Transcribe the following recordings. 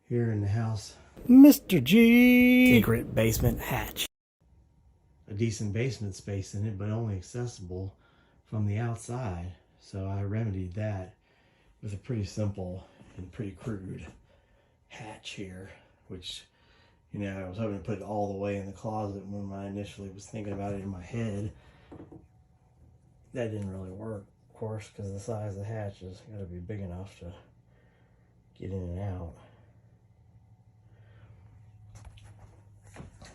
here in the house. MR.G secret basement hatch. A decent basement space in it, but only accessible from the outside. So I remedied that with a pretty simple and pretty crude hatch here, which, you know, I was hoping to put it all the way in the closet when I initially was thinking about it in my head. That didn't really work, of course, because the size of the hatch has got to be big enough to get in and out.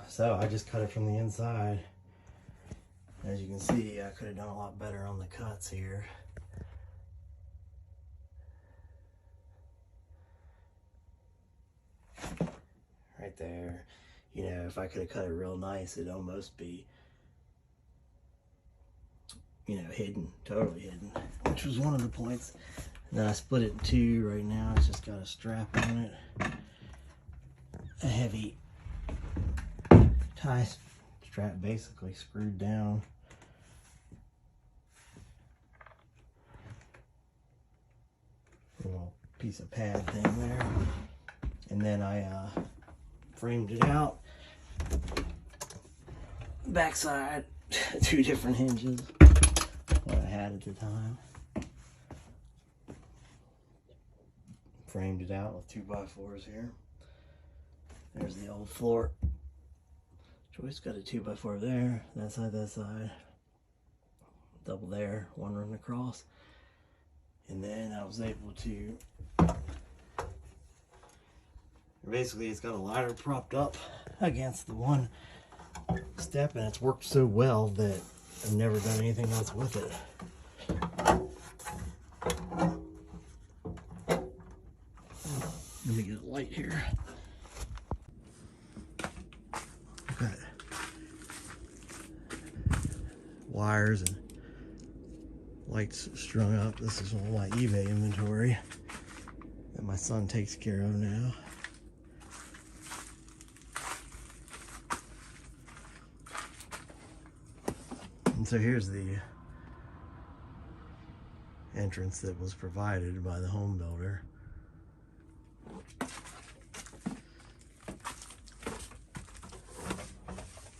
So I just cut it from the inside. As you can see, I could have done a lot better on the cuts here. Right there. You know, if I could have cut it real nice, it'd almost be, you know, hidden, totally hidden, which was one of the points. And then I split it in two. Right now it's just got a strap on it, a heavy tie strap basically screwed down. A little piece of pad thing there. And then I framed it out. Backside, two different hinges, what I had at the time. Framed it out with 2x4s here. There's the old floor joist, got a 2x4 there, that side, double there, one run across. And then I was able to, basically it's got a ladder propped up against the one step, and it's worked so well that I've never done anything else with it. Let me get a light here. Got wires and lights strung up. This is all my eBay inventory that my son takes care of now. And so here's the entrance that was provided by the home builder.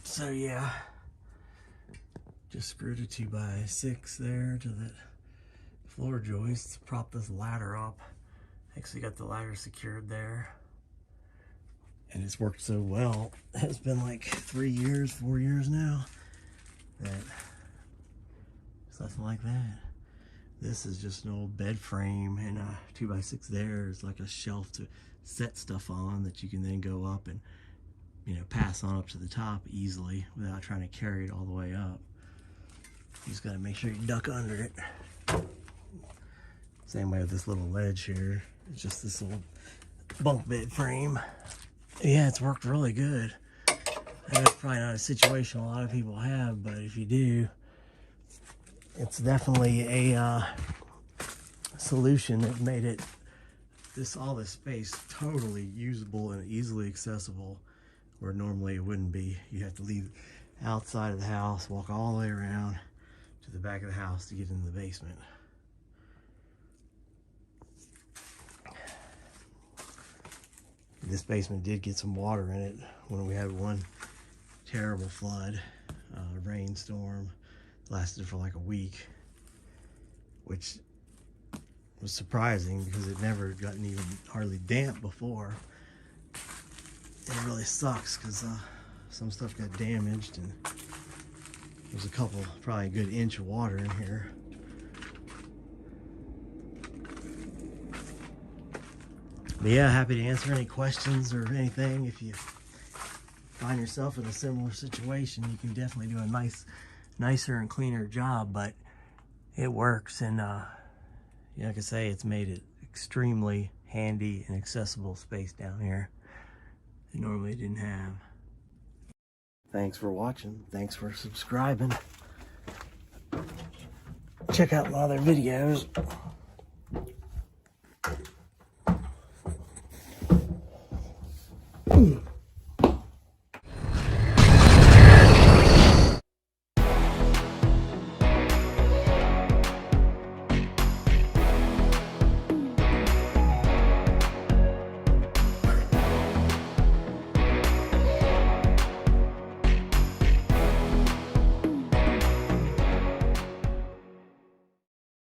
So yeah, just screwed a 2x6 there to the floor joist, prop this ladder up. Actually got the ladder secured there. And it's worked so well. It's been like 3 years, 4 years now, that it's nothing like that. This is just an old bed frame, and a 2x6 there is like a shelf to set stuff on that you can then go up and, you know, pass on up to the top easily without trying to carry it all the way up. You just got to make sure you duck under it. Same way with this little ledge here. It's just this little bunk bed frame. Yeah, it's worked really good. I know it's probably not a situation a lot of people have, but if you do, it's definitely a solution that made it all this space totally usable and easily accessible, where normally it wouldn't be. You have to leave outside of the house, walk all the way around to the back of the house to get into the basement. This basement did get some water in it when we had one terrible flood, rainstorm. Lasted for like a week, which was surprising because it never gotten even hardly damp before. It really sucks because some stuff got damaged, and there's a couple, probably a good inch of water in here. But yeah, happy to answer any questions or anything. If you find yourself in a similar situation, you can definitely do a nicer and cleaner job, but it works. And yeah, like I say, it's made it extremely handy and accessible space down here that normally didn't have. Thanks for watching. Thanks for subscribing. Check out my other videos.